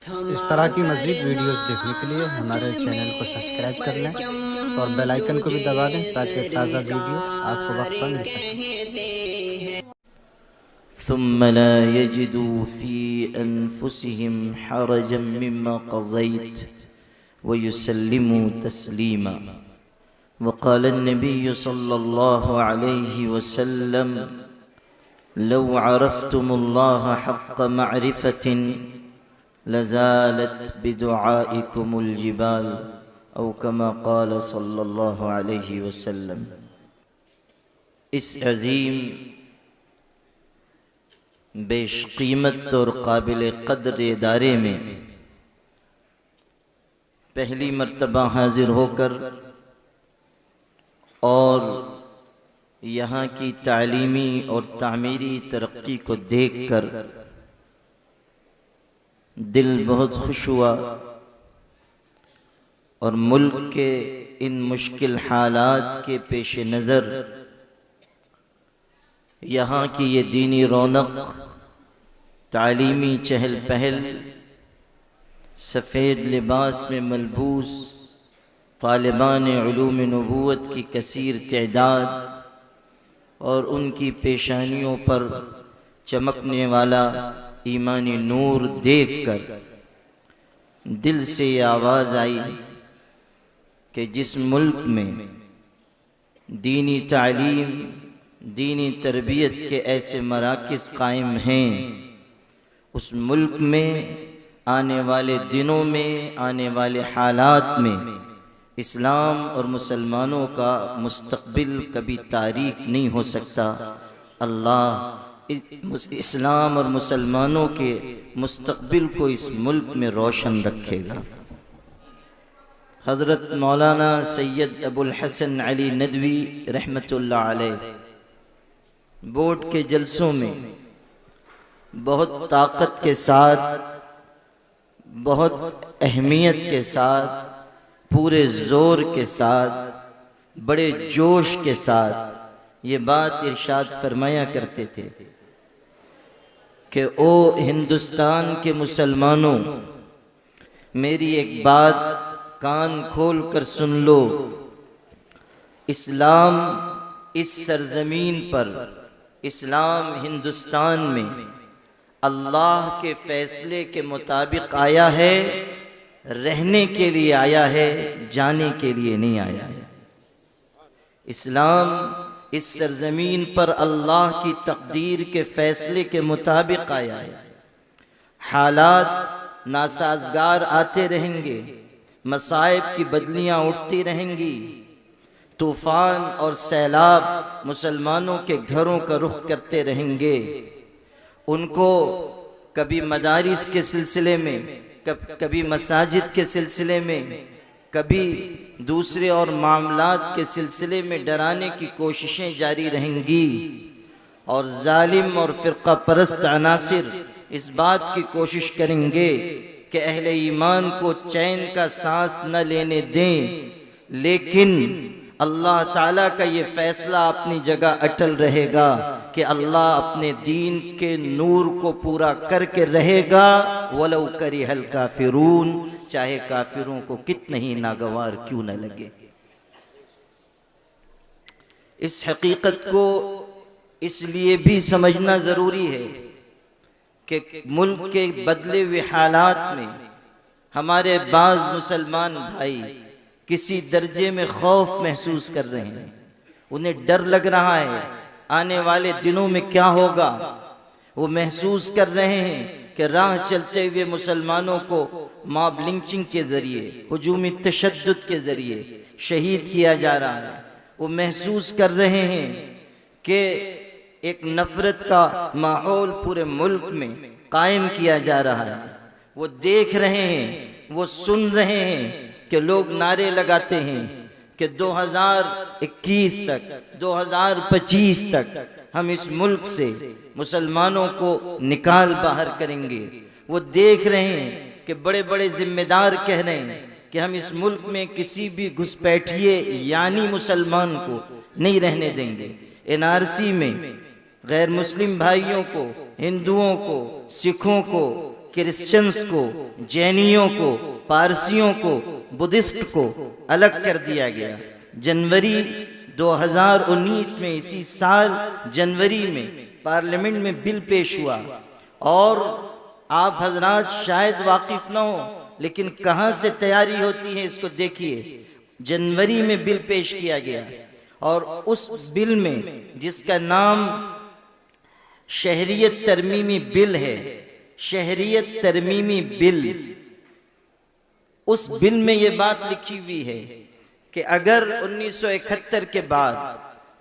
اس طرح کی مزید ویڈیوز دیکھنے کے لیے ہمارے چینل کو سبسکرائب کر لیں اور بیل آئیکن کو بھی دبا دیں تاکہ تازہ ویڈیو آپ کو وقت پر مل سکے۔ ثم لا يجدوا في أنفسهم حرجا مما قضيت ويسلموا تسليما. وقال النبي صلى الله عليه وسلم: لو عرفتم الله حق معرفة لزالت بدعائكم الجبال، او كما قال صلی اللہ علیہ وسلم۔ اس عظیم بیش قیمت اور قابل قدر ادارے میں پہلی مرتبہ حاضر ہو کر اور یہاں کی تعلیمی اور تعمیری ترقی کو دیکھ کر دل بہت خوش ہوا، اور ملک کے ان مشکل حالات کے پیش نظر یہاں کی یہ دینی رونق، تعلیمی چہل پہل، سفید لباس میں ملبوس طالبان علوم نبوت کی کثیر تعداد اور ان کی پیشانیوں پر چمکنے والا ایمانی نور دیکھ کر دل سے یہ آواز آئی کہ جس ملک میں دینی تعلیم، دینی تربیت کے ایسے مراکز قائم ہیں، اس ملک میں آنے والے دنوں میں، آنے والے حالات میں اسلام اور مسلمانوں کا مستقبل کبھی تاریک نہیں ہو سکتا۔ اللہ اسلام اور مسلمانوں کے مستقبل کو اس ملک میں روشن رکھے گا۔ حضرت مولانا سید ابو الحسن علی ندوی رحمۃ اللہ علیہ بورڈ کے جلسوں میں بہت طاقت کے ساتھ، بہت اہمیت کے ساتھ، پورے زور کے ساتھ، بڑے جوش کے ساتھ یہ بات ارشاد فرمایا کرتے تھے کہ او ہندوستان کے مسلمانوں، میری ایک بات کان کھول کر سن لو۔ اسلام اس سرزمین پر، اسلام ہندوستان میں اللہ کے فیصلے کے مطابق آیا ہے، رہنے کے لیے آیا ہے، جانے کے لیے نہیں آیا ہے۔ اسلام اس سرزمین پر اللہ کی تقدیر کے فیصلے کے مطابق آیا ہے۔ حالات ناسازگار آتے رہیں گے، مصائب کی بدلیاں اٹھتی رہیں گی، طوفان اور سیلاب مسلمانوں کے گھروں کا رخ کرتے رہیں گے۔ ان کو کبھی مدارس کے سلسلے میں، کبھی مساجد کے سلسلے میں، کبھی دوسرے اور معاملات کے سلسلے میں ڈرانے کی کوششیں جاری رہیں گی، اور ظالم اور فرقہ پرست عناصر اس بات کی کوشش کریں گے کہ اہل ایمان کو چین کا سانس نہ لینے دیں، لیکن اللہ تعالیٰ کا یہ فیصلہ اپنی جگہ اٹل رہے گا کہ اللہ اپنے دین کے نور کو پورا کر کے رہے گا، وَلَوْ كَرِهَ الْكَافِرُونَ، چاہے کافروں کو کتنے ہی ناگوار کیوں نہ لگے۔ اس حقیقت کو اس لیے بھی سمجھنا ضروری ہے کہ ملک کے بدلے ہوئے حالات میں ہمارے بعض مسلمان بھائی کسی درجے میں خوف محسوس کر رہے ہیں، انہیں ڈر لگ رہا ہے آنے والے دنوں میں کیا ہوگا۔ وہ محسوس کر رہے ہیں کہ راہ چلتے ہوئے مسلمانوں کو ماب لنچنگ کے ذریعے، ہجومی تشدد کے ذریعے شہید کیا جا رہا ہے۔ وہ محسوس کر رہے ہیں کہ ایک نفرت کا ماحول پورے ملک میں قائم کیا جا رہا ہے۔ وہ دیکھ رہے ہیں، وہ سن رہے ہیں کہ لوگ نعرے لگاتے ہیں کہ 2021 تک، 2025 تک ہم اس ملک سے مسلمانوں کو نکال باہر کریں گے۔ وہ دیکھ رہے ہیں کہ بڑے بڑے ذمہ دار کہہ رہے ہیں کہ ہم اس ملک میں کسی بھی گھسپیٹھیے یعنی مسلمان کو نہیں رہنے دیں گے۔ NRC میں غیر مسلم بھائیوں کو، ہندوؤں کو، سکھوں کو کرسچنز کو، جینیوں کو، پارسیوں کو، بدھسٹ کو الگ کر دیا گیا۔ جنوری 2019 میں، اسی سال جنوری میں پارلیمنٹ میں بل پیش ہوا، اور آپ حضرات شاید واقف نہ ہو، لیکن کہاں سے تیاری ہوتی ہے اس کو دیکھیے۔ جنوری میں بل پیش کیا گیا، اور اس بل میں جس کا نام شہریت ترمیمی بل ہے، شہریت ترمیمی بل، اس بل میں یہ بات لکھی ہوئی ہے کہ اگر 1971 کے بعد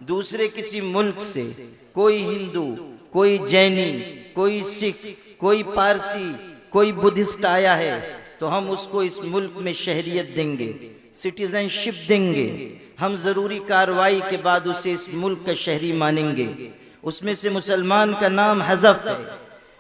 دوسرے کسی ملک سے کوئی ہندو، کوئی جینی، کوئی سکھ، کوئی پارسی، کوئی بدھسٹ آیا ہے تو ہم اس کو اس ملک میں شہریت دیں گے، سٹیزن شپ دیں گے، ہم ضروری کارروائی کے بعد اسے اس ملک کا شہری مانیں گے۔ اس میں سے مسلمان کا نام حذف ہے۔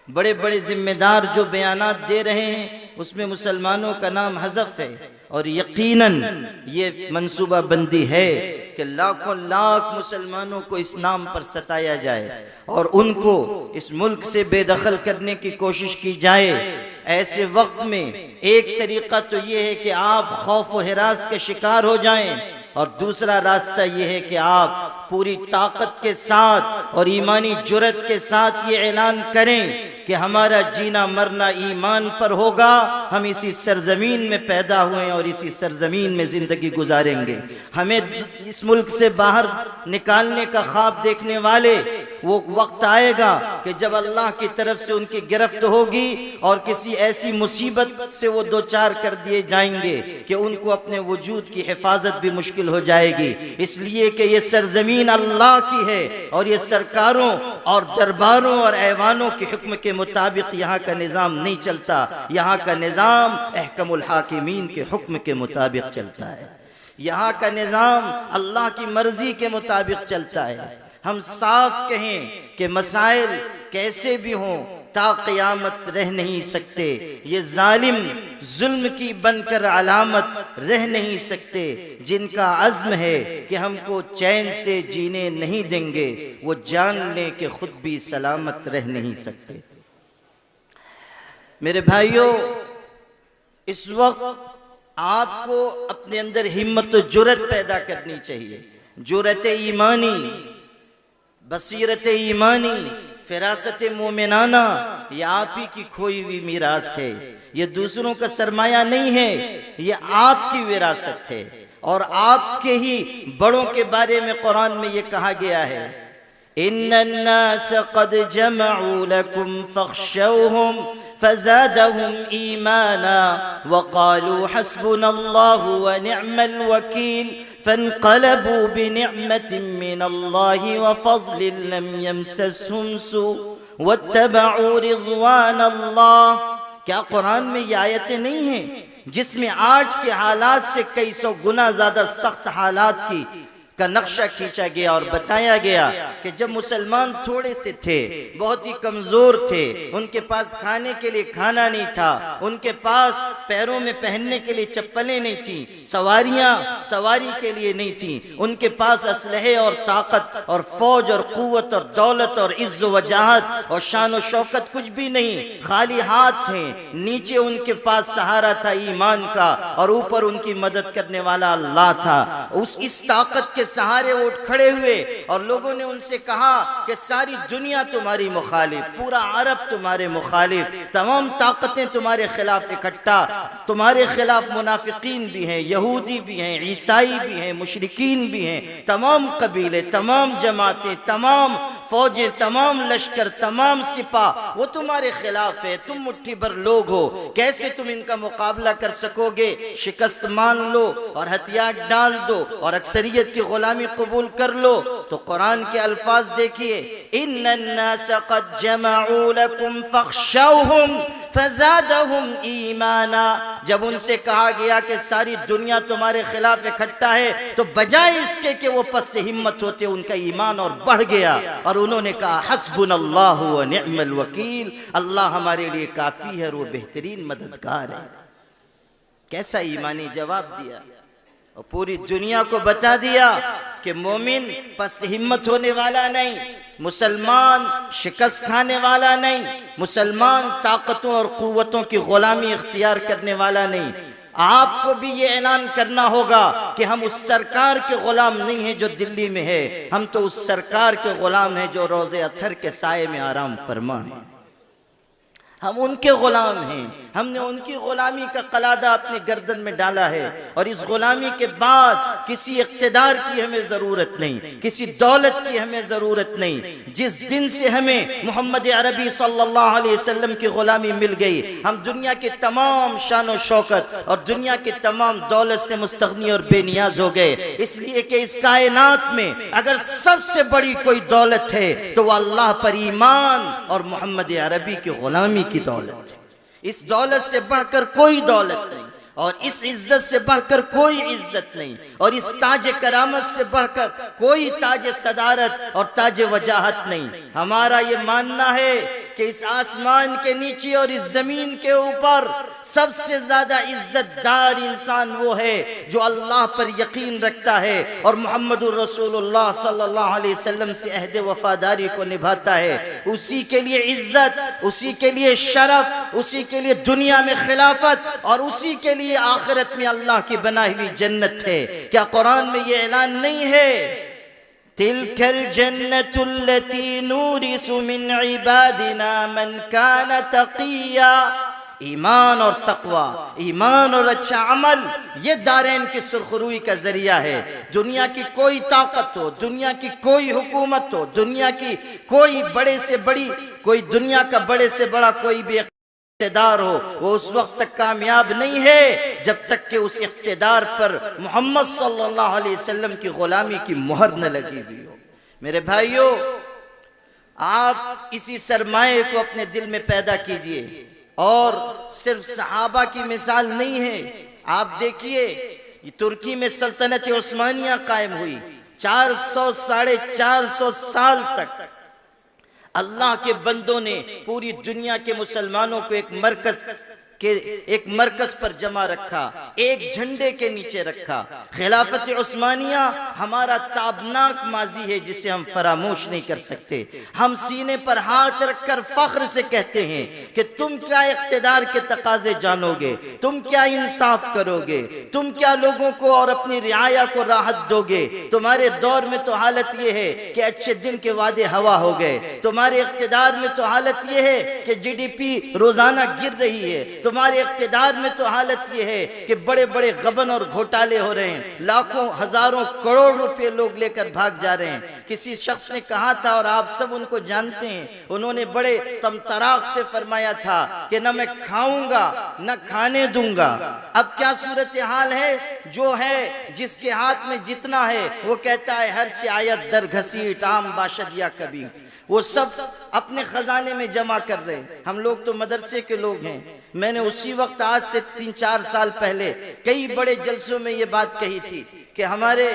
بڑے بڑے ذمہ دار جو بیانات دے رہے ہیں اس میں مسلمانوں کا نام حذف ہے، اور یقیناً یہ منصوبہ بندی ہے کہ لاکھوں لاکھ مسلمانوں کو اس نام پر ستایا جائے اور ان کو اس ملک سے بے دخل کرنے کی کوشش کی جائے۔ ایسے وقت میں ایک طریقہ تو یہ ہے کہ آپ خوف و ہراس کے شکار ہو جائیں، اور دوسرا راستہ یہ ہے کہ آپ پوری طاقت کے ساتھ اور ایمانی جرت کے ساتھ یہ اعلان کریں کہ ہمارا جینا مرنا ایمان پر ہوگا، ہم اسی سرزمین میں پیدا ہوئے اور اسی سرزمین میں زندگی گزاریں گے۔ ہمیں اس ملک سے باہر نکالنے کا خواب دیکھنے والے، وہ وقت آئے گا کہ جب اللہ کی طرف سے ان کی گرفت ہوگی اور کسی ایسی مصیبت سے وہ دوچار کر دیے جائیں گے کہ ان کو اپنے وجود کی حفاظت بھی مشکل ہو جائے گی، اس لیے کہ یہ سرزمین اللہ کی ہے اور یہ سرکاروں اور درباروں اور ایوانوں کے حکم کے مطابق یہاں کا نظام نہیں چلتا، یہاں کا نظام احکم الحاکمین کے حکم کے مطابق چلتا ہے، یہاں کا نظام اللہ کی مرضی کے مطابق چلتا ہے۔ ہم صاف کہیں کہ مسائل کیسے بھی ہوں تا قیامت رہ نہیں سکتے، یہ ظالم ظلم کی بن کر علامت رہ نہیں سکتے، جن کا عزم ہے کہ ہم کو چین سے جینے نہیں دیں گے وہ جان لیں کہ خود بھی سلامت رہ نہیں سکتے۔ میرے بھائیوں، اس وقت آپ کو اپنے اندر ہمت و جرت پیدا کرنی چاہیے، جرت ایمانی، بصیرت ایمانی، فراست مومنانہ، یہ آپ ہی کی کھوئی ہوئی میراث ہے، یہ دوسروں کا سرمایہ نہیں ہے، یہ آپ کی وراثت ہے، اور آپ کے ہی بڑوں کے بارے میں قرآن میں یہ کہا گیا ہے إِنَّ النَّاسَ قَدْ جَمَعُوا لَكُمْ فَاخْشَوْهُمْ فَزَادَهُمْ إِيمَانًا وَقَالُوا حَسْبُنَا اللَّهُ وَنِعْمَ الْوَكِيلُ فَانْقَلَبُوا بِنِعْمَةٍ مِّنَ اللَّهِ وَفَضْلٍ لَمْ يَمْسَسْهُمْ سُوءٌ وَاتَّبَعُوا رِضْوَانَ اللَّهِ۔ کیا قرآن میں یہ آیتیں نہیں ہیں جس میں آج کے حالات سے کئی سو گنا زیادہ سخت حالات کا نقشہ کھینچا گیا اور بتایا گیا کہ جب مسلمان تھوڑے سے تھے، بہت ہی کمزور تھے، ان کے پاس کھانے کے لیے کھانا نہیں تھا، ان کے پاس پیروں میں پہننے کے لیے چپلیں نہیں تھیں، سواریاں سواری کے لیے نہیں تھیں، ان کے پاس اسلحے اور طاقت اور فوج اور قوت اور دولت اور عز و وجاہت اور شان و شوکت کچھ بھی نہیں، خالی ہاتھ تھے، نیچے ان کے پاس سہارا تھا ایمان کا اور اوپر ان کی مدد کرنے والا اللہ تھا۔ اس طاقت کے سہارے اٹھ کھڑے ہوئے اور لوگوں نے ان سے کہا کہ ساری دنیا تمہاری مخالف، پورا عرب تمہارے مخالف، تمام طاقتیں تمہارے خلاف اکٹھا، تمہارے خلاف منافقین بھی ہیں، یہودی بھی ہیں، عیسائی بھی ہیں، مشرکین بھی ہیں، تمام قبیلے، تمام جماعتیں، تمام فوجیں، تمام لشکر، تمام سپاہ وہ تمہارے خلاف ہے، تم مٹھی بھر لوگ ہو، کیسے تم ان کا مقابلہ کر سکو گے؟ شکست مان لو اور ہتھیار ڈال دو اور اکثریت کی غلامی قبول کر لو۔ تو قرآن کے الفاظ دیکھیے، إِنَّ النَّاسَ قَدْ جَمَعُوا لَكُمْ فَاخْشَوْهُمْ فَزَادَهُمْ إِيمَانًا، جب ان سے کہا گیا کہ ساری دنیا تمہارے خلاف اکٹھا ہے تو بجائے اس کے کہ وہ پست ہمت ہوتے، ان کا ایمان اور بڑھ گیا اور انہوں نے کہا حسبنا اللہ ونعم الوکیل، اللہ ہمارے لیے کافی ہے اور وہ بہترین مددگار ہے۔ کیسا ایمانی جواب دیا اور پوری دنیا کو بتا دیا کہ مومن پست ہمت ہونے والا نہیں، مسلمان شکست کھانے والا نہیں، مسلمان طاقتوں اور قوتوں کی غلامی اختیار کرنے والا نہیں۔ آپ کو بھی یہ اعلان کرنا ہوگا کہ ہم اس سرکار کے غلام نہیں ہیں جو دلی میں ہے، ہم تو اس سرکار کے غلام ہیں جو روض اطہر کے سائے میں آرام فرما ہیں۔ ہم ان کے غلام ہیں، ہم نے ان کی غلامی کا قلادہ اپنے گردن میں ڈالا ہے، اور اس غلامی کے بعد کسی اقتدار کی ہمیں ضرورت نہیں، کسی دولت کی ہمیں ضرورت نہیں۔ جس دن سے ہمیں محمد عربی صلی اللہ علیہ وسلم کی غلامی مل گئی، ہم دنیا کی تمام شان و شوکت اور دنیا کی تمام دولت سے مستغنی اور بے نیاز ہو گئے، اس لیے کہ اس کائنات میں اگر سب سے بڑی کوئی دولت ہے تو وہ اللہ پر ایمان اور محمد عربی کی غلامی کی دولت ہے۔ اس دولت سے بڑھ کر کوئی دولت نہیں، اور اس عزت سے بڑھ کر کوئی عزت نہیں، اور اس تاج کرامت سے بڑھ کر کوئی تاج صدارت اور تاج وجاہت نہیں۔ ہمارا یہ ماننا ہے کہ اس آسمان کے نیچے اور اس زمین کے اوپر سب سے زیادہ عزت دار انسان وہ ہے جو اللہ پر یقین رکھتا ہے اور محمد الرسول اللہ صلی اللہ علیہ وسلم سے عہد وفاداری کو نبھاتا ہے۔ اسی کے لیے عزت، اسی کے لیے شرف، اسی کے لیے دنیا میں خلافت، اور اسی کے لیے آخرت میں اللہ کی بنائی ہوئی جنت ہے۔ کیا قرآن میں یہ اعلان نہیں ہے؟ تِلْكَ الْجَنَّةُ الَّتِي نُورِثُ مِنْ عِبَادِنَا مَنْ كَانَ تَقِيًّا۔ ایمان اور تقوی، ایمان اور اچھا عمل، یہ دارین کی سرخروئی کا ذریعہ ہے۔ دنیا کی کوئی طاقت ہو، دنیا کی کوئی حکومت ہو، دنیا کی کوئی بڑے سے بڑی، کوئی دنیا کا بڑے سے بڑا کوئی بھی اقتدار ہو، وہ اس وقت تک کامیاب نہیں ہے جب تک کہ اس اقتدار پر محمد صلی اللہ علیہ وسلم کی غلامی کی مہر نہ لگی ہوئی ہو۔ میرے بھائیو، آپ اسی سرمایہ کو اپنے دل میں پیدا کیجئے، اور صرف صحابہ کی مثال نہیں ہے۔ آپ دیکھیے، یہ ترکی میں سلطنت عثمانیہ قائم ہوئی، 400-450 سال تک اللہ کے بندوں نے پوری دنیا کے مسلمانوں کو ایک مرکز پر جمع رکھا، ایک جھنڈے کے نیچے رکھا۔ خلافت عثمانیہ ہمارا تابناک ماضی ہے جسے ہم فراموش نہیں کر سکتے۔ ہم سینے پر ہاتھ رکھ کر فخر سے کہتے ہیں کہ تم کیا اقتدار کے تقاضے جانو گے، تم کیا انصاف کرو گے، تم کیا لوگوں کو اور اپنی رعایا کو راحت دو گے۔ تمہارے دور میں تو حالت یہ ہے کہ اچھے دن کے وعدے ہوا ہو گئے، تمہارے اقتدار میں تو حالت یہ ہے کہ جی ڈی پی روزانہ گر رہی ہے، تمہارے اقتدار میں تو حالت یہ ہے کہ بڑے بڑے غبن اور گھوٹالے ہو رہے ہیں، لاکھوں ہزاروں کروڑ روپے لوگ لے کر بھاگ جا رہے ہیں۔ کسی شخص نے کہا تھا، اور آپ سب ان کو جانتے ہیں، انہوں نے بڑے تمطراق سے فرمایا تھا کہ نہ میں کھاؤں گا نہ کھانے دوں گا۔ اب کیا صورتحال ہے؟ جو ہے جس کے ہاتھ میں جتنا ہے وہ کہتا ہے ہر چی آیت در گھسیٹ عام باشد یا کبھی، وہ سب اپنے خزانے میں جمع کر رہے ہیں۔ ہم لوگ تو مدرسے کے لوگ ہیں۔ میں نے اسی وقت آج سے 3-4 سال پہلے کئی بڑے جلسوں میں یہ بات کہی تھی کہ ہمارے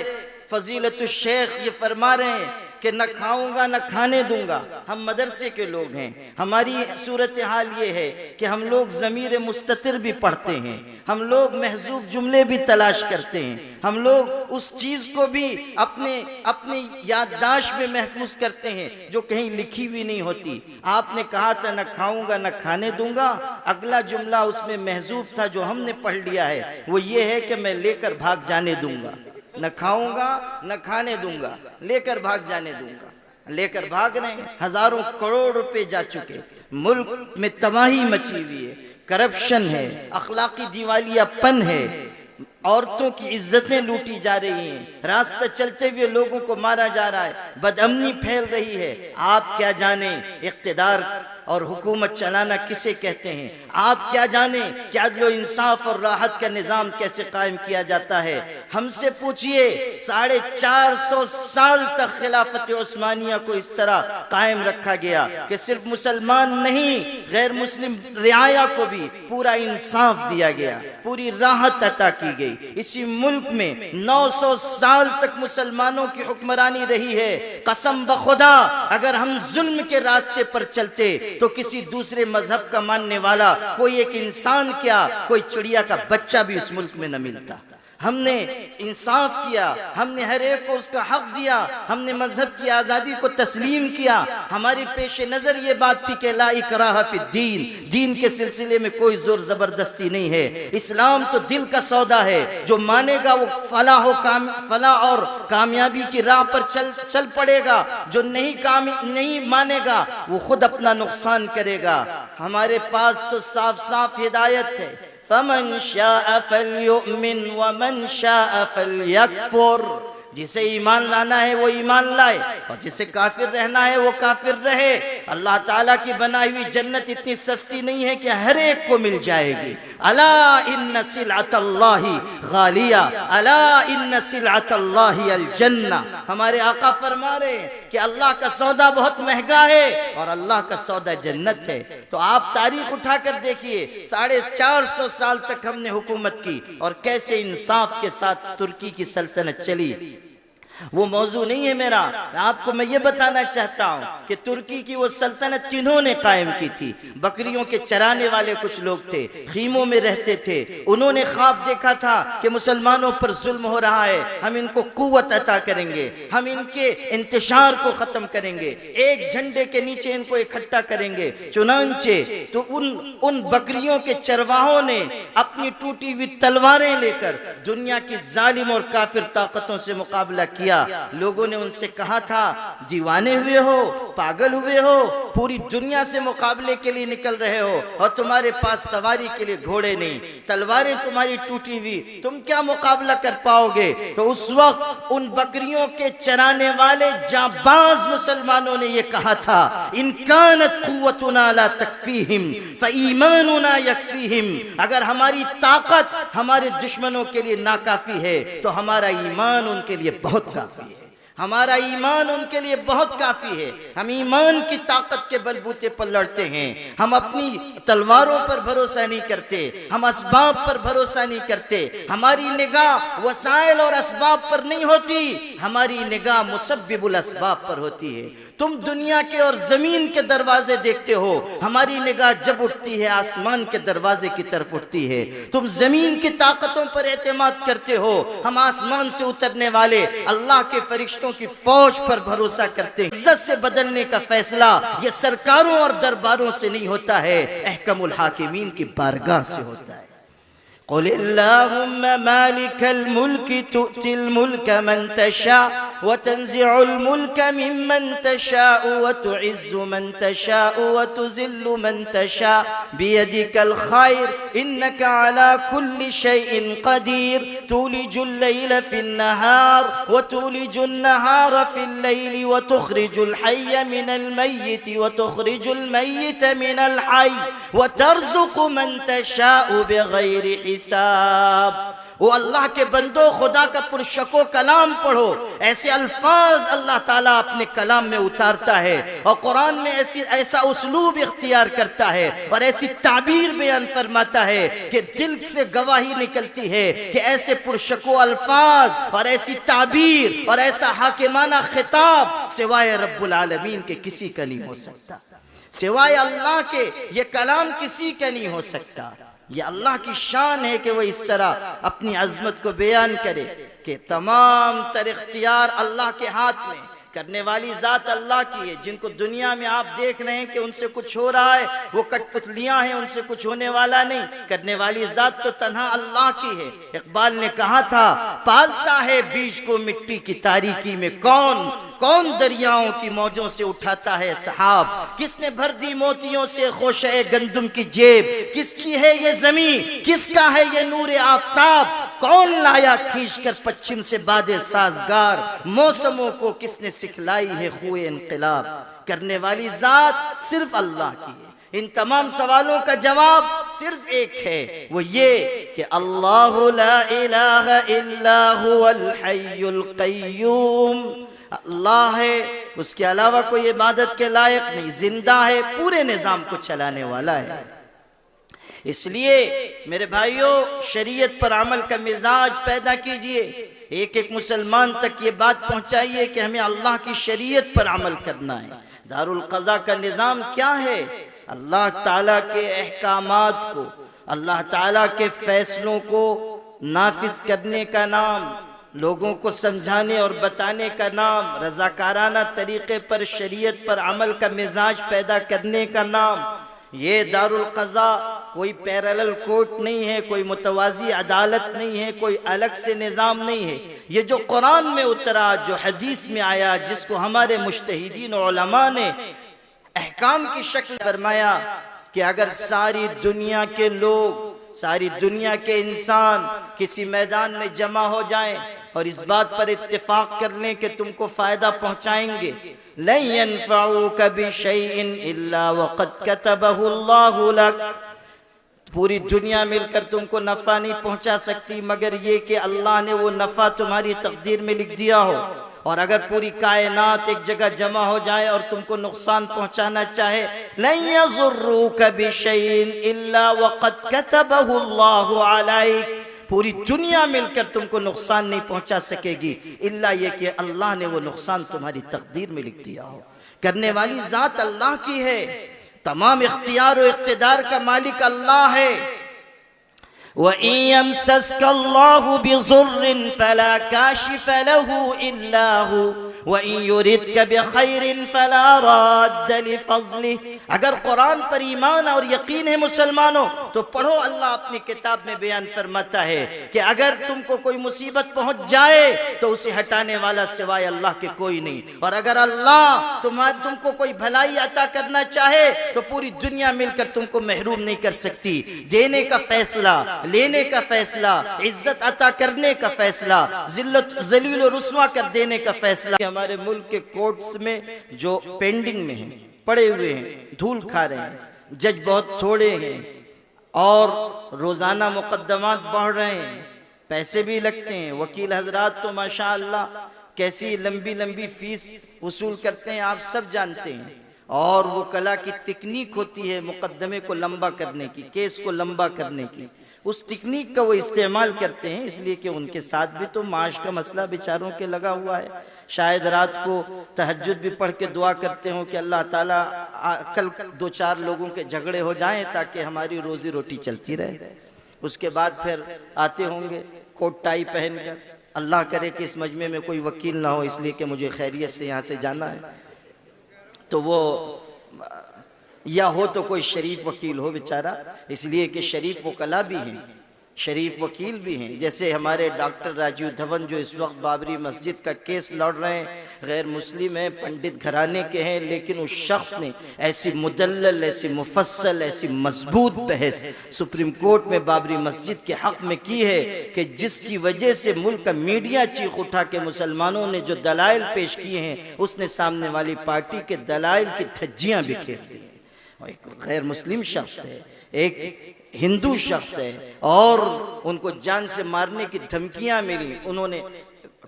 فضیلت الشیخ یہ فرما رہے ہیں کہ نہ کھاؤں گا نہ کھانے دوں گا۔ ہم مدرسے کے لوگ ہیں، ہماری صورتحال یہ ہے کہ ہم لوگ ضمیر مستتر بھی پڑھتے ہیں، ہم لوگ محذوف جملے بھی تلاش کرتے ہیں، ہم لوگ اس چیز کو بھی اپنی یادداشت میں محفوظ کرتے ہیں جو کہیں لکھی ہوئی نہیں ہوتی۔ آپ نے کہا تھا نہ کھاؤں گا نہ کھانے دوں گا، اگلا جملہ اس میں محذوف تھا جو ہم نے پڑھ لیا ہے، وہ یہ ہے کہ میں لے کر بھاگ جانے دوں گا۔ نہ کھاؤں گا نہ کھانے دوں گا، لے کر بھاگ جانے دوں گا۔ لے کر بھاگ رہے ہیں، ہزاروں کروڑ روپے جا چکے، ملک میں تباہی مچی ہوئی ہے، کرپشن ہے، اخلاقی دیوالیہ پن ہے، عورتوں کی عزتیں لوٹی جا رہی ہیں، راستہ چلتے ہوئے لوگوں کو مارا جا رہا ہے، بدامنی پھیل رہی ہے۔ آپ کیا جانیں اقتدار اور حکومت چلانا کسے کہتے ہیں؟ آپ کیا جانیں کہ عدل و انصاف اور راحت کا نظام کیسے قائم کیا جاتا ہے؟ ہم سے پوچھئے 450 سال تک خلافت عثمانیہ کو اس طرح قائم رکھا گیا کہ صرف مسلمان نہیں، غیر مسلم رعایا کو بھی پورا انصاف دیا گیا، پوری راحت عطا کی گئی۔ اسی ملک میں 900 سال تک مسلمانوں کی حکمرانی رہی ہے۔ قسم بخدا اگر ہم ظلم کے راستے پر چلتے تو کسی دوسرے مذہب کا ماننے والا کوئی ایک انسان کیا، کوئی چڑیا کا بچہ بھی اس ملک میں نہ ملتا۔ ہم نے انصاف کیا، ہم نے ہر ایک کو اس کا حق دیا، ہم نے مذہب کی آزادی کو تسلیم کیا۔ ہماری پیش نظر یہ بات تھی کہ لا اکراہ فی الدین، دین کے سلسلے میں کوئی زور زبردستی نہیں ہے، اسلام تو دل کا سودا ہے، جو مانے گا وہ فلاح اور کامیابی کی راہ پر چل پڑے گا، جو نہیں مانے گا وہ خود اپنا نقصان کرے گا۔ ہمارے پاس تو صاف صاف ہدایت ہے، فَمَنْ شَاءَ فَلْيُؤْمِنْ وَمَنْ شَاءَ فَلْيَكْفُرْ، جسے ایمان لانا ہے وہ ایمان لائے، اور جسے کافر رہنا ہے وہ کافر رہے۔ اللہ تعالیٰ کی بنائی ہوئی جنت اتنی سستی نہیں ہے کہ ہر ایک کو مل جائے گی۔ الا ان سلعۃ اللہ غالیہ، الا ان سلعۃ اللہ الجنہ، ہمارے آقا فرما رہے ہیں کہ اللہ کا سودا بہت مہنگا ہے اور اللہ کا سودا جنت ہے۔ تو آپ تاریخ اٹھا کر دیکھیے، 450 سال تک ہم نے حکومت کی اور کیسے انصاف کے ساتھ ترکی کی سلطنت چلی۔ وہ موضوع نہیں ہے میرا، آپ کو میں یہ بتانا چاہتا ہوں کہ ترکی کی وہ سلطنت کنہوں نے قائم کی تھی؟ بکریوں کے چرانے والے کچھ لوگ تھے، خیموں میں رہتے تھے، انہوں نے خواب دیکھا تھا کہ مسلمانوں پر ظلم ہو رہا ہے، ہم ان کو قوت عطا کریں گے، ہم ان کے انتشار کو ختم کریں گے، ایک جھنڈے کے نیچے ان کو اکٹھا کریں گے۔ چنانچہ تو ان بکریوں کے چرواہوں نے اپنی ٹوٹی ہوئی تلواریں لے کر دنیا کی ظالم اور کافر طاقتوں سے مقابلہ کیا۔ لوگوں نے ان سے کہا تھا دیوانے ہوئے ہو، پاگل ہوئے ہو، پوری دنیا سے مقابلے کے لیے نکل رہے ہو اور تمہارے پاس سواری کے لیے گھوڑے نہیں، تلواریں تمہاری ٹوٹی ہوئی، تم کیا مقابلہ کر پاؤ گے؟ تو اس وقت ان بکریوں کے چرانے والے جانباز مسلمانوں نے یہ کہا تھا، ان کانت قوتنا لا تکفیہم فایماننا یکفیہم، اگر ہماری طاقت ہمارے دشمنوں کے لیے ناکافی ہے تو ہمارا ایمان ان کے لیے بہت کافی ہے، ہمارا ایمان ان کے لیے بہت کافی ہے۔ ہم ایمان کی طاقت کے بلبوتے پر لڑتے ہیں، ہم اپنی تلواروں پر بھروسہ نہیں کرتے، ہم اسباب پر بھروسہ نہیں کرتے، ہماری نگاہ وسائل اور اسباب پر نہیں ہوتی، ہماری نگاہ مسبب الاسباب پر ہوتی ہے۔ تم دنیا کے اور زمین کے دروازے دیکھتے ہو، ہماری نگاہ جب اٹھتی ہے آسمان کے دروازے کی طرف اٹھتی ہے۔ تم زمین کی طاقتوں پر اعتماد کرتے ہو، ہم آسمان سے اترنے والے اللہ کے فرشتوں کی فوج پر بھروسہ کرتے ہیں۔ عزت سے بدلنے کا فیصلہ یہ سرکاروں اور درباروں سے نہیں ہوتا ہے، احکم الحاکمین کی بارگاہ سے ہوتا ہے۔ قل اللہم مالک الملک تؤتی الملک من تشاء وتنزع الملک ممن تشاء وتعز من تشاء وتذل من تشاء بیدک الخیر انک علی کل شیء قدیر تولج اللیل فی النہار وتولج النہار فی اللیل وتخرج الحی من المیت وتخرج المیت من الحی وترزق من تشاء بغیر حساب۔ وہ اللہ کے بندو خدا کا پرشک و کلام پڑھو، ایسے الفاظ اللہ تعالیٰ اپنے کلام میں اتارتا ہے اور قرآن میں ایسا اسلوب اختیار کرتا ہے اور ایسی تعبیر بیان فرماتا ہے کہ دل سے گواہی نکلتی ہے کہ ایسے پرشک و الفاظ اور ایسی تعبیر اور ایسا حاکمانہ خطاب سوائے رب العالمین کے کسی کا نہیں ہو سکتا، سوائے اللہ کے یہ کلام کسی کا نہیں ہو سکتا۔ یہ اللہ کی شان ہے کہ وہ اس طرح اپنی عظمت کو بیان کرے کہ تمام تر اختیار اللہ کے ہاتھ میں، کرنے والی ذات اللہ کی ہے۔ جن کو دنیا میں آپ دیکھ رہے ہیں کہ ان سے کچھ ہو رہا ہے وہ کٹ پتلیاں ہیں، ان سے کچھ ہونے والا نہیں، کرنے والی ذات تو تنہا اللہ کی ہے۔ اقبال نے کہا تھا پالتا ہے بیج کو مٹی کی تاریکی میں کون دریاؤں کی موجوں سے اٹھاتا ہے سحاب، کس نے بھر دی موتیوں سے خوشہ گندم کی جیب، کس کی ہے یہ زمین، کس کا ہے یہ نور آفتاب، کون لایا کھینچ کر پچھم سے باد سازگار، موسموں کو کس نے سکھلائی ہے خوئے انقلاب، کرنے والی ذات صرف اللہ کی ہے۔ ان تمام سوالوں کا جواب صرف ایک ہے، وہ یہ کہ اللہ لا الہ الا هو الحی القیوم، اللہ ہے، اس کے علاوہ کوئی عبادت کے لائق نہیں، زندہ ہے، پورے نظام کو چلانے والا ہے۔ اس لیے میرے بھائیوں شریعت پر عمل کا مزاج پیدا کیجئے، ایک ایک مسلمان تک یہ بات پہنچائیے کہ ہمیں اللہ کی شریعت پر عمل کرنا ہے۔ دارالقضاء کا نظام کیا ہے؟ اللہ تعالیٰ کے احکامات کو، اللہ تعالیٰ کے فیصلوں کو نافذ کرنے کا نام، لوگوں کو سمجھانے اور بتانے کا نام، رضاکارانہ طریقے پر شریعت پر عمل کا مزاج پیدا کرنے کا نام۔ یہ دارالقضاء کوئی پیرالل کورٹ نہیں ہے، کوئی متوازی عدالت نہیں ہے، کوئی الگ سے نظام نہیں ہے۔ یہ جو قرآن میں اترا، جو حدیث میں آیا، جس کو ہمارے مجتہدین و علماء نے احکام کی شکل فرمایا کہ اگر ساری دنیا کے لوگ، ساری دنیا کے انسان کسی میدان میں جمع ہو جائیں اور اس بات پر اتفاق کر لیں کہ تم کو فائدہ پہنچائیں گے، لَن يَنْفَعُوكَ بِشَيْءٍ إِلَّا وَقَدْ كَتَبَهُ اللَّهُ لَكَ، پوری دنیا مل کر تم کو نفع نہیں پہنچا سکتی مگر یہ کہ اللہ نے وہ نفع تمہاری تقدیر میں لکھ دیا ہو۔ اور اگر پوری کائنات ایک جگہ جمع ہو جائے اور تم کو نقصان پہنچانا چاہے، لَن يَضُرُّوكَ بِشَيْءٍ إِلَّا وَقَدْ كَتَبَهُ اللَّهُ عَلَيْكَ، پوری دنیا مل کر تم کو نقصان نہیں پہنچا سکے گی الا یہ کہ اللہ نے وہ نقصان تمہاری تقدیر میں لکھ دیا ہو۔ کرنے والی ذات اللہ کی ہے، تمام اختیار و اقتدار کا مالک اللہ ہے۔ وَإِن يَمْسَسْكَ اللَّهُ بِضُرٍّ فَلَا كَاشِفَ لَهُ إِلَّا هُوَ وَإِن يُرِدْكَ بِخَيْرٍ فَلَا رَادَّ لِفَضْلِهِ۔ اگر قرآن پر ایمان اور یقین ہے مسلمانوں تو پڑھو، اللہ اپنی کتاب میں بیان فرماتا ہے کہ اگر تم کو کوئی مصیبت پہنچ جائے تو اسے ہٹانے والا سوائے اللہ کے کوئی نہیں، اور اگر اللہ تم کو کوئی بھلائی عطا کرنا چاہے تو پوری دنیا مل کر تم کو محروم نہیں کر سکتی۔ دینے کا فیصلہ، لینے کا فیصلہ، عزت عطا کرنے کا فیصلہ، ذلیل و رسوا کر دینے کا فیصلہ۔ ہمارے ملک کے کورٹس میں جو پینڈنگ میں ہیں، پڑے ہوئے ہیں، دھول کھا رہے ہیں، جج بہت تھوڑے ہیں اور روزانہ مقدمات بڑھ رہے ہیں، پیسے بھی لگتے ہیں۔ وکیل حضرات تو ماشاءاللہ کیسی لمبی لمبی فیس وصول کرتے ہیں آپ سب جانتے ہیں، اور وہ کلا کی تکنیک ہوتی ہے مقدمے کو لمبا کرنے کی، کیس کو لمبا کرنے کی، اس تکنیک کا وہ استعمال کرتے ہیں، اس لیے کہ ان کے ساتھ بھی تو معاش کا مسئلہ بیچاروں کے لگا ہوا ہے۔ شاید رات کو تہجد بھی پڑھ کے دعا کرتے ہوں کہ اللہ تعالیٰ کل دو چار لوگوں کے جھگڑے ہو جائیں تاکہ ہماری روزی روٹی چلتی رہے۔ اس کے بعد پھر آتے ہوں گے کوٹ ٹائی پہن کر، اللہ کرے کہ اس مجمع میں کوئی وکیل نہ ہو اس لیے کہ مجھے خیریت سے یہاں سے جانا ہے، تو وہ یا ہو تو کوئی شریف وکیل ہو بیچارہ، اس لیے کہ شریف وکلا بھی ہیں، شریف وکیل بھی ہیں، جیسے ہمارے ڈاکٹر راجیو دھون جو اس وقت بابری مسجد کا کیس لڑ رہے ہیں، غیر مسلم ہیں، پنڈت گھرانے کے ہیں، لیکن اس شخص نے ایسی مدلل، ایسی مفصل، ایسی مضبوط بحث سپریم کورٹ میں بابری مسجد کے حق میں کی ہے کہ جس کی وجہ سے ملک کا میڈیا چیخ اٹھا کہ مسلمانوں نے جو دلائل پیش کیے ہیں اس نے سامنے والی پارٹی کے دلائل کی دھجیاں بکھیر دی ہیں۔ ایک غیر مسلم شخص ہے، ایک ہندو شخص ہے، اور ان کو جان سے مارنے کی دھمکیاں ملی، انہوں نے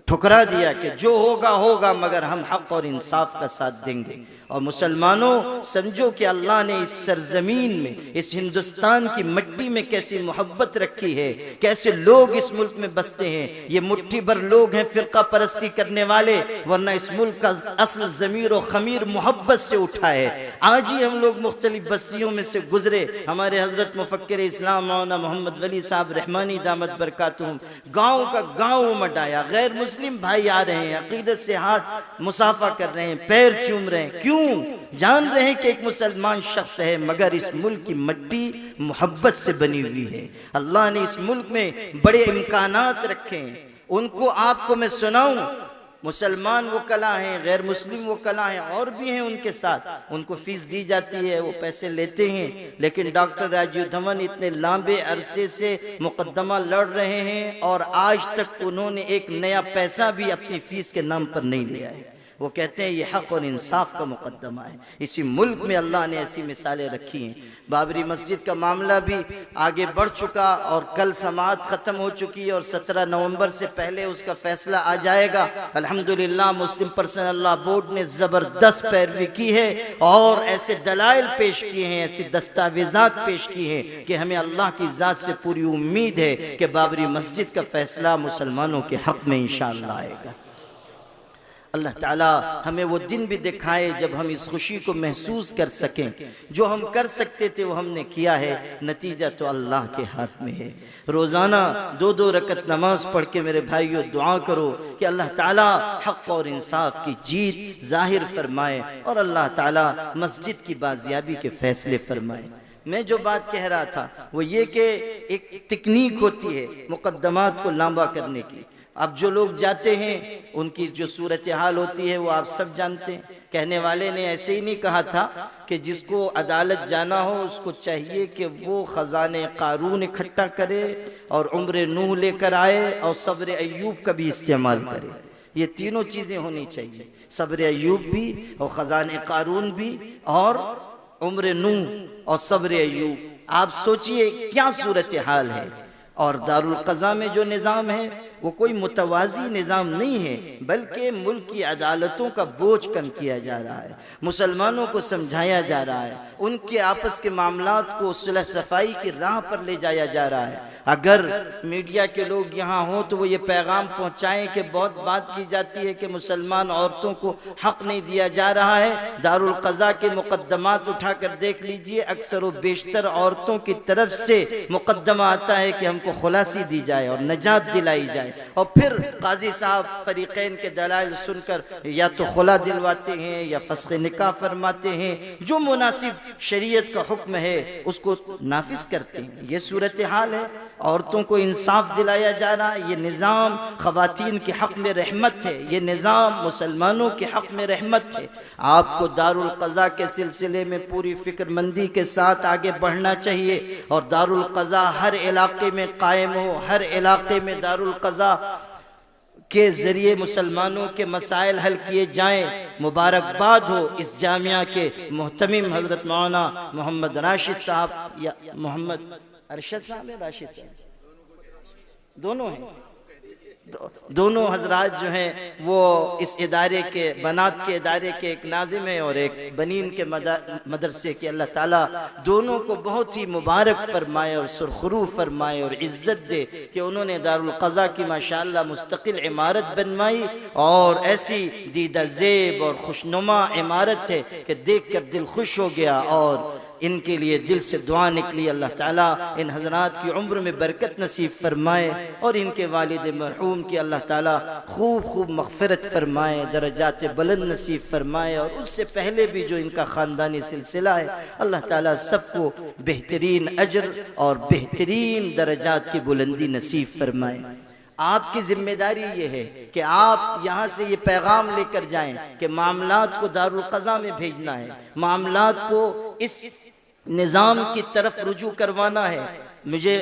ٹھکرا دیا کہ جو ہوگا ہوگا مگر ہم حق اور انصاف کا ساتھ دیں گے۔ اور مسلمانوں سمجھو کہ اللہ نے اس سرزمین میں، اس ہندوستان کی مٹی میں کیسی محبت رکھی ہے، کیسے لوگ اس ملک میں بستے ہیں۔ یہ مٹھی بھر لوگ ہیں فرقہ پرستی کرنے والے، ورنہ اس ملک کا اصل ضمیر و خمیر محبت سے اٹھا ہے۔ آج ہی ہم لوگ مختلف بستیوں میں سے گزرے، ہمارے حضرت مفکر اسلام مولانا محمد ولی صاحب رحمانی دامت برکاتہم گاؤں کا گاؤں مٹایا، غیر مسلم بھائی آ رہے ہیں، عقیدت سے ہاتھ مصافحہ کر رہے ہیں، پیر چوم رہے ہیں، کیوں؟ جان رہے ہیں کہ ایک مسلمان شخص ہے، مگر اس ملک کی مٹی محبت سے بنی ہوئی ہے۔ اللہ نے اس ملک میں بڑے امکانات رکھے ہیں، ان کو آپ کو میں سناؤں۔ مسلمان وکلا ہیں، غیر مسلم وکلا ہیں، اور بھی ہیں ان کے ساتھ، ان کو فیس دی جاتی ہے، وہ پیسے لیتے ہیں، لیکن ڈاکٹر راجیو دھون اتنے لمبے عرصے سے مقدمہ لڑ رہے ہیں اور آج تک انہوں نے ایک نیا پیسہ بھی اپنی فیس کے نام پر نہیں لیا ہے۔ وہ کہتے ہیں یہ حق اور انصاف کا مقدمہ ہے۔ اسی ملک میں اللہ نے ایسی مثالیں رکھی ہیں۔ بابری مسجد کا معاملہ بھی آگے بڑھ چکا اور کل سماعت ختم ہو چکی، اور 17 نومبر سے پہلے اس کا فیصلہ آ جائے گا۔ الحمدللہ مسلم پرسنل لا بورڈ نے زبردست پیروی کی ہے اور ایسے دلائل پیش کیے ہیں، ایسی دستاویزات پیش کی ہیں کہ ہمیں اللہ کی ذات سے پوری امید ہے کہ بابری مسجد کا فیصلہ مسلمانوں کے حق میں انشاءاللہ آئے گا۔ اللہ تعالیٰ ہمیں وہ دن بھی دکھائے جب ہم اس خوشی کو محسوس کر سکیں۔ جو ہم کر سکتے تھے وہ ہم نے کیا ہے، نتیجہ تو اللہ کے ہاتھ میں ہے۔ روزانہ 2 رکعت نماز پڑھ کے میرے بھائیو دعا کرو کہ اللہ تعالیٰ حق اور انصاف کی جیت ظاہر فرمائے اور اللہ تعالیٰ مسجد کی بازیابی کے فیصلے فرمائے۔ میں جو بات کہہ رہا تھا وہ یہ کہ ایک تکنیک ہوتی ہے مقدمات کو لمبا کرنے کی۔ اب جو لوگ جاتے ہیں ان کی جو صورتحال ہوتی ہے وہ آپ سب جانتے ہیں۔ کہنے والے نے ایسے ہی نہیں کہا تھا کہ جس کو عدالت جانا ہو اس کو چاہیے کہ وہ خزانے قارون اکٹھا کرے اور عمر نوح لے کر آئے اور صبر ایوب کا بھی استعمال کرے۔ یہ تینوں چیزیں ہونی چاہیے، صبر ایوب بھی اور خزانے قارون بھی اور عمر نوح اور صبر ایوب۔ آپ سوچئے کیا صورتحال ہے۔ اور دارالقضاء میں جو نظام ہے وہ کوئی متوازی نظام نہیں ہے، بلکہ ملک کی عدالتوں کا بوجھ کم کیا جا رہا ہے، مسلمانوں کو سمجھایا جا رہا ہے، ان کے آپس کے معاملات کو صلح صفائی کی راہ پر لے جایا جا رہا ہے۔ اگر میڈیا کے لوگ یہاں ہوں تو وہ یہ پیغام پہنچائیں کہ بہت بات کی جاتی ہے کہ مسلمان عورتوں کو حق نہیں دیا جا رہا ہے۔ دارالقضاء کے مقدمات اٹھا کر دیکھ لیجئے، اکثر و بیشتر عورتوں کی طرف سے مقدمہ آتا ہے کہ ہم کو خلاصی دی جائے اور نجات دلائی جائے، اور پھر قاضی صاحب فریقین کے دلائل سن کر یا تو خلا دلواتے ہیں یا فسخ نکاح فرماتے ہیں، جو مناسب شریعت کا حکم ہے اس کو نافذ کرتے ہیں۔ یہ صورتحال ہے، عورتوں کو انصاف دلایا جا رہا ہے۔ یہ نظام خواتین کے حق میں رحمت ہے، یہ نظام مسلمانوں کے حق میں رحمت ہے۔ آپ کو دارالقضاء کے سلسلے میں پوری فکر مندی کے ساتھ آگے بڑھنا چاہیے، اور دارالقضاء ہر علاقے میں قائم ہو، ہر علاقے میں دارالقضاء کے ذریعے مسلمانوں کے مسائل حل کیے جائیں۔ مبارکباد ہو اس جامعہ کے محتمم حضرت مولانا محمد راشد صاحب یا محمد ارشد صاحب ہے، راشد صاحب دونوں ہیں، دونوں حضرات جو ہیں وہ اس ادارے کے بنات کے ادارے کے ایک ناظم ہیں اور ایک بنین کے مدرسے کے۔ اللہ تعالیٰ دونوں کو بہت ہی مبارک فرمائے اور سرخرو فرمائے اور عزت دے کہ انہوں نے دارالقضاء کی ماشاءاللہ مستقل عمارت بنوائی، اور ایسی دیدہ زیب اور خوشنما عمارت ہے کہ دیکھ کر دل خوش ہو گیا، اور ان کے لیے دل سے دعا نکلی۔ اللہ تعالیٰ ان حضرات کی عمر میں برکت نصیب فرمائے اور ان کے والد مرحوم کی اللہ تعالیٰ خوب خوب مغفرت فرمائے، درجات بلند نصیب فرمائے، اور اس سے پہلے بھی جو ان کا خاندانی سلسلہ ہے اللہ تعالیٰ سب کو بہترین اجر اور بہترین درجات کی بلندی نصیب فرمائے۔ آپ کی ذمہ داری یہ ہے کہ آپ یہاں سے یہ پیغام لے کر جائیں کہ معاملات کو دارالقضاء میں بھیجنا ہے، معاملات کو اس نظام کی طرف رجوع کروانا ہے۔ مجھے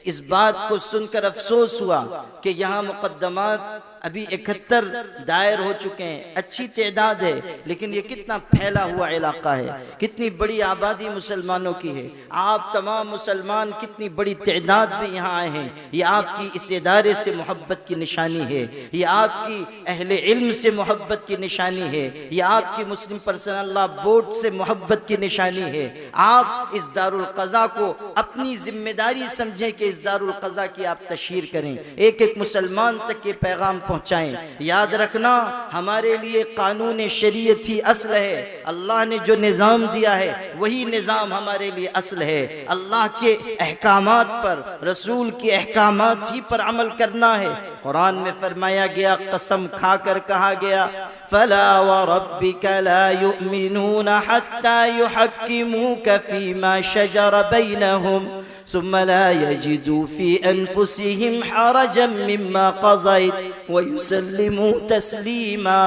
اس بات کو سن کر افسوس ہوا کہ یہاں مقدمات ابھی 71 دائر ہو چکے ہیں، اچھی تعداد ہے، لیکن یہ کتنا پھیلا ہوا علاقہ ہے، کتنی بڑی آبادی مسلمانوں کی ہے۔ آپ تمام مسلمان کتنی بڑی تعداد میں یہاں آئے ہیں، یہ آپ کی اس ادارے سے محبت کی نشانی ہے، یہ آپ کی اہل علم سے محبت کی نشانی ہے، یہ آپ کی مسلم پرسنل لا بورڈ سے محبت کی نشانی ہے۔ آپ اس دارالقضاء کو اپنی ذمہ داری سمجھیں کہ اس دارالقضاء کی آپ تشہیر کریں، ایک ایک مسلمان تک یہ پیغام پہنچائیں۔ یاد رکھنا ہمارے لیے قانون شریعت ہی اصل ہے، اللہ نے جو نظام دیا ہے وہی نظام ہمارے لیے اصل ہے۔ اللہ کے احکامات پر، رسول کے احکامات ہی پر عمل کرنا ہے۔ قرآن میں فرمایا گیا، قسم کھا کر کہا گیا، فَلَا وَرَبِّكَ لَا يُؤْمِنُونَ حَتَّى يُحَكِّمُوكَ فِي مَا شَجَرَ بَيْنَهُمْ ثم لا يجدوا في أنفسهم حرجا مما قضيت ويسلموا تسليما۔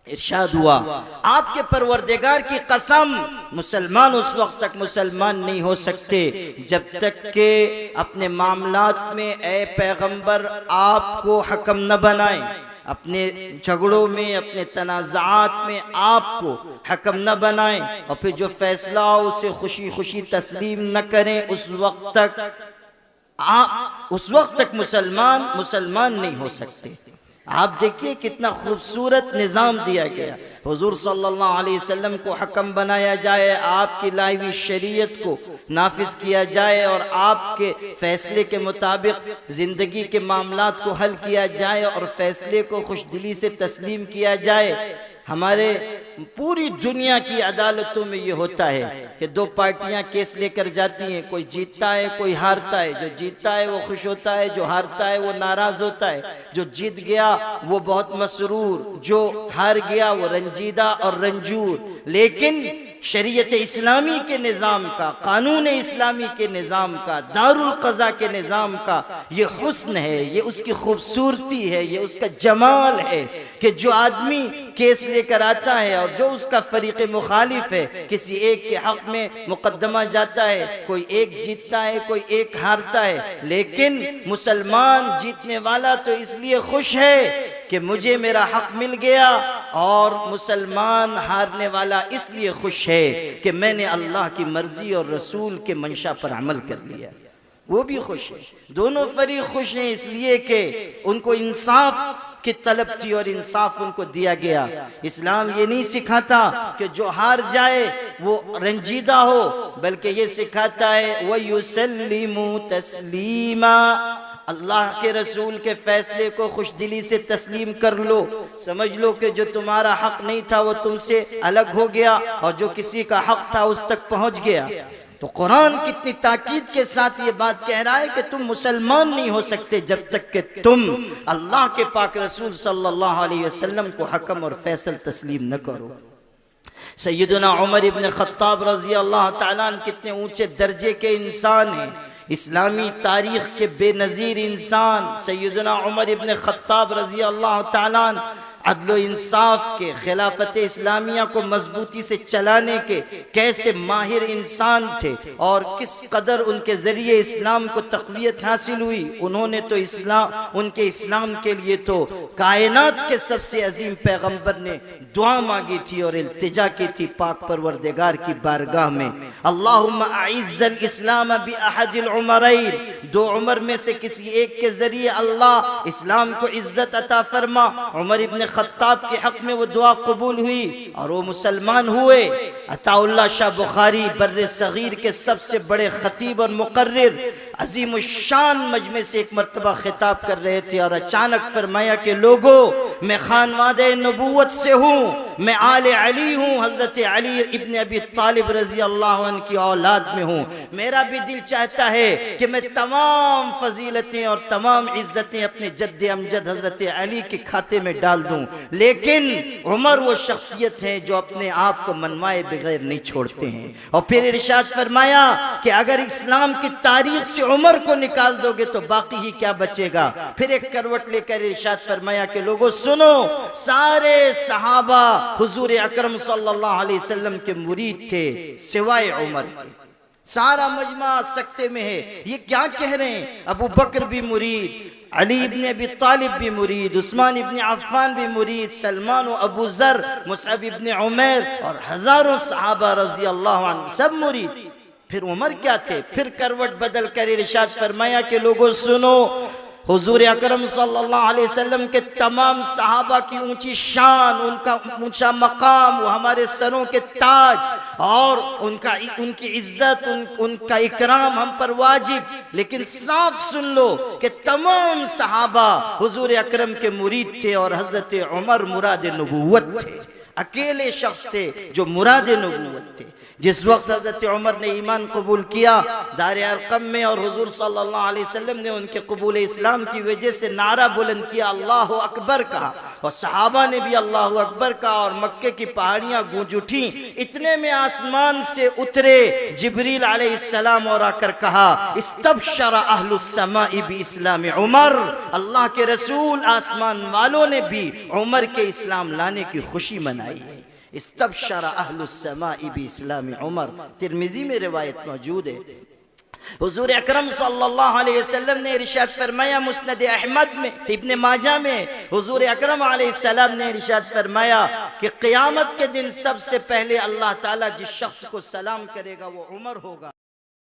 ارشاد ہوا، آپ کے پروردگار کی قسم، مسلمان اس وقت تک مسلمان نہیں ہو سکتے جب تک کہ اپنے معاملات میں اے پیغمبر آپ کو حکم نہ بنائیں، اپنے جھگڑوں میں، اپنے تنازعات میں آپ کو حکم نہ بنائیں، اور پھر جو فیصلہ ہو اسے خوشی خوشی تسلیم نہ کریں، اس وقت تک مسلمان نہیں ہو سکتے۔ آپ دیکھیے کتنا خوبصورت نظام دیا گیا. حضور صلی اللہ علیہ وسلم کو حکم بنایا جائے, آپ کی لائی ہوئی شریعت کو نافذ کیا جائے اور آپ کے فیصلے کے مطابق زندگی کے معاملات کو حل کیا جائے اور فیصلے کو خوش دلی سے تسلیم کیا جائے. ہمارے پوری دنیا کی عدالتوں میں یہ ہوتا ہے کہ دو پارٹیاں کیس لے کر جاتی ہیں, کوئی جیتتا ہے کوئی ہارتا ہے. جو جیتتا ہے وہ خوش ہوتا ہے, جو ہارتا ہے وہ ناراض ہوتا ہے. جو جیت گیا وہ بہت مسرور, جو ہار گیا وہ رنجیدہ اور رنجور. لیکن شریعت اسلامی کے نظام کا, قانون اسلامی کے نظام کا, دارالقضاء کے نظام کا یہ حسن ہے, یہ اس کی خوبصورتی ہے, یہ اس کا جمال ہے کہ جو آدمی کیس لے کر آتا ہے اور جو اس کا فریق مخالف ہے, کسی ایک کے حق میں مقدمہ جاتا ہے, کوئی ایک جیتتا ہے کوئی ایک ہارتا ہے. لیکن مسلمان جیتنے والا تو اس لیے خوش ہے کہ مجھے میرا حق مل گیا, اور مسلمان ہارنے والا اس لیے خوش ہے کہ میں نے اللہ کی مرضی اور رسول کے منشا پر عمل کر لیا. وہ بھی خوش ہے, دونوں فریق خوش ہیں اس لیے کہ ان کو انصاف کی طلب تھی اور انصاف ان کو دیا گیا. اسلام یہ نہیں سکھاتا کہ جو ہار جائے وہ رنجیدہ ہو, بلکہ یہ سکھاتا ہے وَيُسَلِّمُ تَسْلِيمًا, اللہ کے رسول کے فیصلے کو خوش دلی سے تسلیم کر لو. سمجھ لو کہ جو تمہارا حق نہیں تھا وہ تم سے الگ ہو گیا, اور جو کسی کا حق تھا اس تک پہنچ گیا. تو قرآن کتنی تاکید کے ساتھ یہ بات کہہ رہا ہے کہ تم مسلمان نہیں ہو سکتے جب تک کہ تم اللہ کے پاک رسول صلی اللہ علیہ وسلم کو حکم اور فیصل تسلیم نہ کرو. سیدنا عمر ابن خطاب رضی اللہ تعالیٰ عنہ کتنے اونچے درجے کے انسان ہیں, اسلامی تاریخ کے بے نظیر انسان. سیدنا عمر ابن خطاب رضی اللہ تعالیٰ عنہ عدل و انصاف کے, خلافت اسلامیہ کو مضبوطی سے چلانے کے کیسے ماہر انسان تھے, اور کس قدر ان کے ذریعے اسلام کو تقویت حاصل ہوئی. انہوں نے تو ان کے اسلام کے لیے تو کائنات کے سب سے عظیم پیغمبر نے دعا مانگی تھی اور التجا کی تھی پاک پروردگار کی بارگاہ میں, اللہم اعز الاسلام باحد العمرین, دو عمر میں سے کسی ایک کے ذریعے اللہ اسلام کو عزت عطا فرما. عمر ابن خطاب کے حق میں وہ دعا قبول ہوئی اور وہ مسلمان ہوئے. عطا اللہ شاہ بخاری بر صغیر کے سب سے بڑے خطیب اور مقرر عظیم الشان مجمع سے ایک مرتبہ خطاب کر رہے تھے, اور اچانک فرمایا کہ لوگو, میں خانوادہ نبوت سے ہوں, میں آل علی ہوں, حضرت علی ابن ابی طالب رضی اللہ عنہ کی اولاد میں ہوں. میرا بھی دل چاہتا ہے کہ میں تمام فضیلتیں اور تمام عزتیں اپنے جد امجد حضرت علی کے کھاتے میں ڈال دوں, لیکن عمر وہ شخصیت ہیں جو اپنے آپ کو منوائے بغیر نہیں چھوڑتے ہیں. اور پھر ارشاد فرمایا کہ اگر اسلام کی تاریخ سے عمر کو نکال دو گے تو باقی ہی کیا بچے گا. پھر ایک کروٹ لے کر ارشاد فرمایا کہ لوگوں سنو, سارے صحابہ حضور اکرم صلی اللہ علیہ وسلم کے مرید تھے سوائے عمر کے. سارا مجمع سکتے میں ہے, یہ کیا کہہ رہے ہیں؟ ابو بکر بھی مرید, علی ابن ابی طالب بھی مرید, عثمان ابن عفان بھی مرید, سلمان و ابو ذر, مصعب ابن عمیر اور ہزاروں صحابہ رضی اللہ عنہ سب مرید. پھر عمر کیا تھے؟ پھر کروٹ بدل کر ارشاد فرمایا کہ لوگوں سنو, حضور اکرم صلی اللہ علیہ وسلم کے تمام صحابہ کی اونچی شان, ان کا اونچا مقام, وہ ہمارے سروں کے تاج, اور ان کی عزت, ان کا اکرام ہم پر واجب. لیکن صاف سن لو کہ تمام صحابہ حضور اکرم کے مرید تھے, اور حضرت عمر مراد نبوت تھے, اکیلے شخص تھے جو مراد نبوت تھے. جس وقت حضرت عمر نے ایمان قبول کیا دار ارقم میں, اور حضور صلی اللہ علیہ وسلم نے ان کے قبول اسلام کی وجہ سے نعرہ بلند کیا, اللہ اکبر کہا, اور صحابہ نے بھی اللہ اکبر کہا, اور مکے کی پہاڑیاں گونج اٹھیں. اتنے میں آسمان سے اترے جبریل علیہ السلام اور آ کر کہا, استبشر اہل السماء باسلام عمر, اللہ کے رسول آسمان والوں نے بھی عمر کے اسلام لانے کی خوشی منائی ہے. استبشر اہل السماء باسلام عمر, ترمذی میں روایت موجود ہے. حضور اکرم صلی اللہ علیہ وسلم نے ارشاد فرمایا مسند احمد میں, ابن ماجہ میں, حضور اکرم علیہ السلام نے ارشاد فرمایا کہ قیامت کے دن سب سے پہلے اللہ تعالیٰ جس شخص کو سلام کرے گا وہ عمر ہوگا.